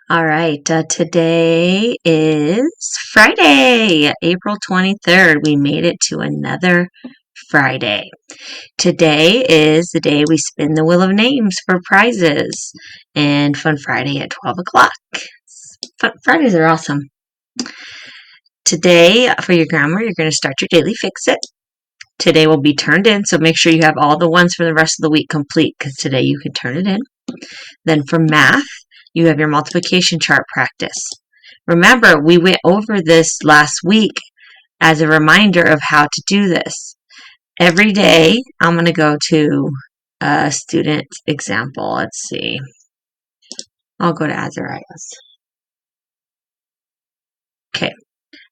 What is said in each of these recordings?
All right, today is Friday, April 23rd. We made it to another Friday. Today is the day we spin the Wheel of Names for prizes and Fun Friday at 12 o'clock. Fun Fridays are awesome. Today, for your grammar, you're going to start your daily fix-it. Today will be turned in, so make sure you have all the ones for the rest of the week complete because today you can turn it in. Then for math, you have your multiplication chart practice. Remember, we went over this last week as a reminder of how to do this. Every day, I'm going to go to a student example. Let's see. I'll go to Azariah's. Okay.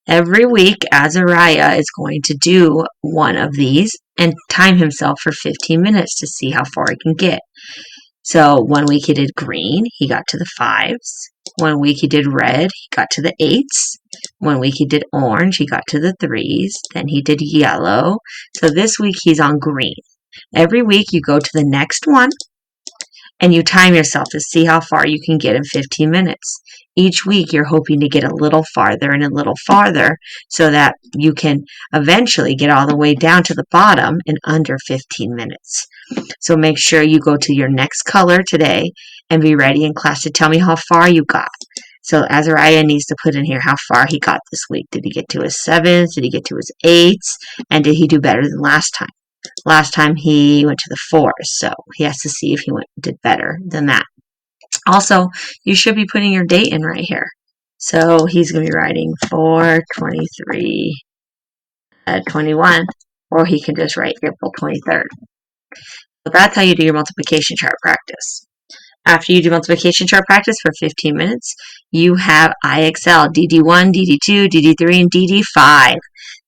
Every week, Azariah is going to do one of these and time himself for 15 minutes to see how far he can get. So 1 week he did green, he got to the 5s. 1 week he did red, he got to the 8s. 1 week he did orange, he got to the 3s. Then he did yellow. So this week he's on green. Every week you go to the next one and you time yourself to see how far you can get in 15 minutes. Each week you're hoping to get a little farther and a little farther so that you can eventually get all the way down to the bottom in under 15 minutes. So make sure you go to your next color today and be ready in class to tell me how far you got. So Azariah needs to put in here how far he got this week. Did he get to his 7s? Did he get to his 8s? And did he do better than last time? Last time he went to the 4s, so he has to see if he did better than that. Also, you should be putting your date in right here. So he's going to be writing 4/23/21, or he can just write April 23rd. So that's how you do your multiplication chart practice. After you do multiplication chart practice for 15 minutes, you have IXL, DD1, DD2, DD3, and DD5.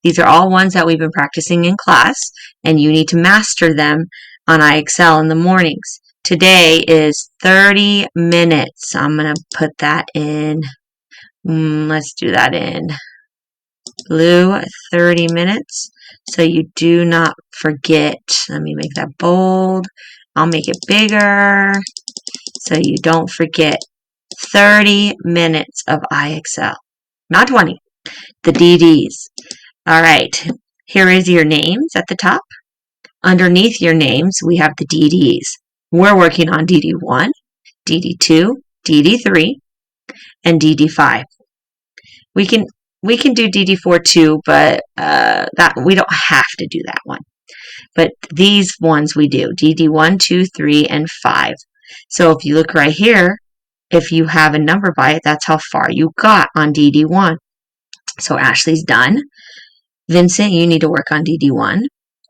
These are all ones that we've been practicing in class, and you need to master them on IXL in the mornings. Today is 30 minutes. I'm going to put that in, let's do that in blue, 30 minutes. So you do not forget. Let me make that bold. I'll make it bigger so you don't forget. 30 minutes of IXL. Not 20. The DDs. All right. Here is your names at the top. Underneath your names, we have the DDs. We're working on DD1, DD2, DD3, and DD5. We can do DD4 too, but that we don't have to do that one. But these ones we do, DD1, 2, 3, and 5. So if you look right here, if you have a number by it, that's how far you got on DD1. So Ashley's done. Vincent, you need to work on DD1.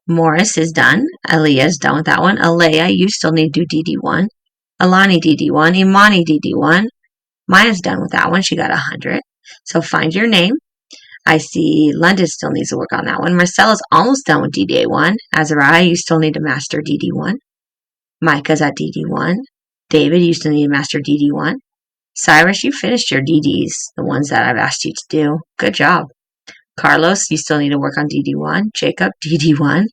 Morris is done. Aaliyah is done with that one. Alea, you still need to do DD1. Alani DD1. Imani DD1. Maya's done with that one. She got 100. So find your name. I see London still needs to work on that one. Marcella's almost done with DDA1. Azariah, you still need to master DD1. Micah's at DD1. David, you still need to master DD1. Cyrus, you finished your DDs, the ones that I've asked you to do. Good job. Carlos, you still need to work on DD1. Jacob, DD1.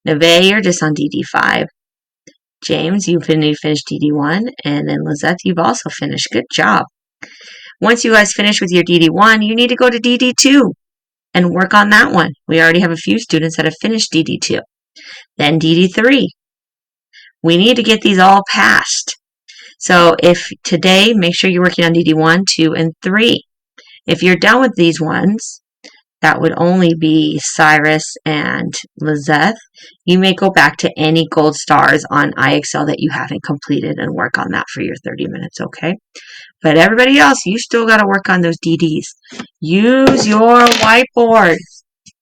Neve, you're just on DD5. James, you need to finish DD1. And then Lizette, you've also finished. Good job. Once you guys finish with your DD1, you need to go to DD2 and work on that one. We already have a few students that have finished DD2. Then DD3. We need to get these all passed. So if today, make sure you're working on DD1, 2, and 3. If you're done with these ones, that would only be Cyrus and Lizette. You may go back to any gold stars on IXL that you haven't completed and work on that for your 30 minutes, okay? But everybody else, you still got to work on those DDs. Use your whiteboard.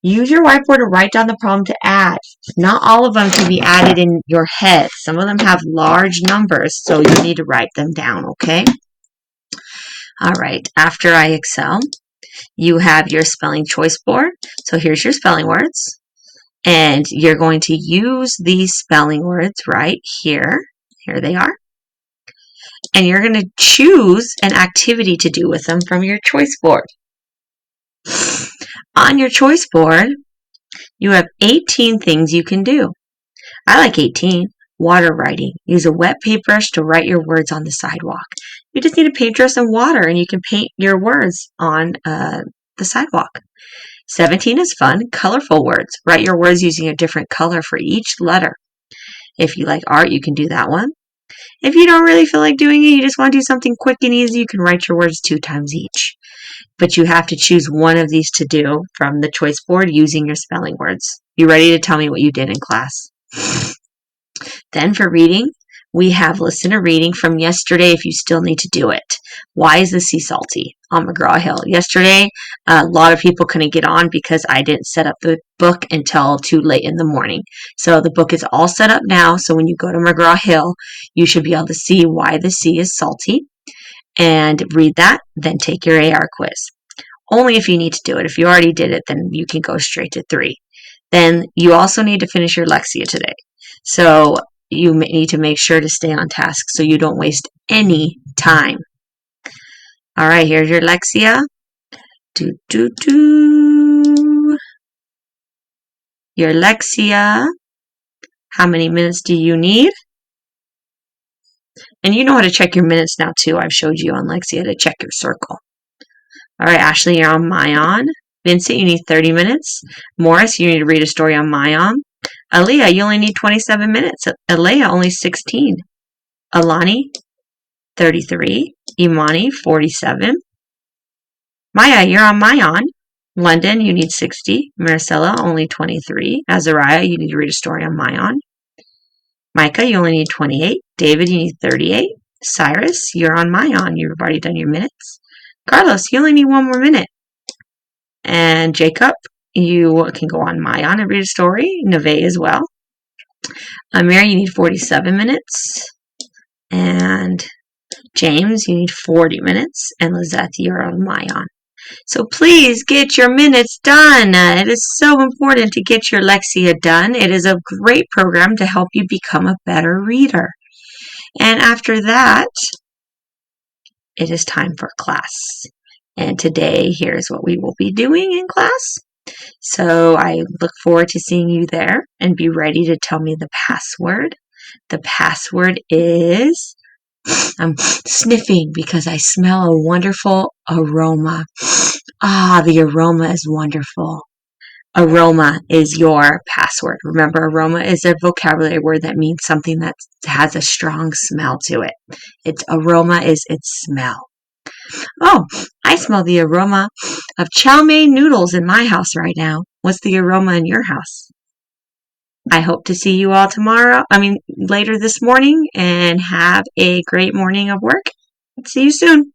Use your whiteboard to write down the problem to add. Not all of them can be added in your head. Some of them have large numbers, so you need to write them down, okay? All right, after IXL, you have your spelling choice board. So here's your spelling words. And you're going to use these spelling words right here. Here they are. And you're going to choose an activity to do with them from your choice board. On your choice board, you have 18 things you can do. I like 18. Water writing. Use a wet paintbrush to write your words on the sidewalk. You just need a paintbrush and water, and you can paint your words on the sidewalk. 17 is fun, colorful words. Write your words using a different color for each letter. If you like art, you can do that one. If you don't really feel like doing it, you just want to do something quick and easy, you can write your words 2 times each. But you have to choose one of these to do from the choice board using your spelling words. You ready to tell me what you did in class? Then for reading, we have listen to reading from yesterday if you still need to do it. Why is the sea salty on McGraw-Hill? Yesterday, a lot of people couldn't get on because I didn't set up the book until too late in the morning. So the book is all set up now. So when you go to McGraw-Hill, you should be able to see why the sea is salty and read that, then take your AR quiz. Only if you need to do it. If you already did it, then you can go straight to 3. Then you also need to finish your Lexia today. So you need to make sure to stay on task so you don't waste any time. All right, here's your Lexia. Your Lexia. How many minutes do you need? And you know how to check your minutes now too. I've showed you on Lexia to check your circle. All right, Ashley, you're on Mayan. Vincent, you need 30 minutes. Morris, you need to read a story on Mayan. Aaliyah, you only need 27 minutes. Alea, only 16. Alani, 33. Imani, 47. Maya, you're on Mayan. London, you need 60. Maricela, only 23. Azariah, you need to read a story on Mayan. Micah, you only need 28. David, you need 38. Cyrus, you're on Mayan. You've already done your minutes. Carlos, you only need 1 more minute. And Jacob, you can go on Mayan and read a story. Neve as well. Amir, you need 47 minutes. And James, you need 40 minutes. And Lizette, you're on Mayan. So please get your minutes done. It is so important to get your Lexia done. It is a great program to help you become a better reader. And after that, it is time for class. And today, here's what we will be doing in class. So I look forward to seeing you there, and be ready to tell me the password. The password is, I'm sniffing because I smell a wonderful aroma. Ah, the aroma is wonderful. Aroma is your password. Remember, aroma is a vocabulary word that means something that has a strong smell to it. Its aroma is its smell. Oh, I smell the aroma of chow mein noodles in my house right now. What's the aroma in your house? I hope to see you all later this morning, and have a great morning of work. See you soon.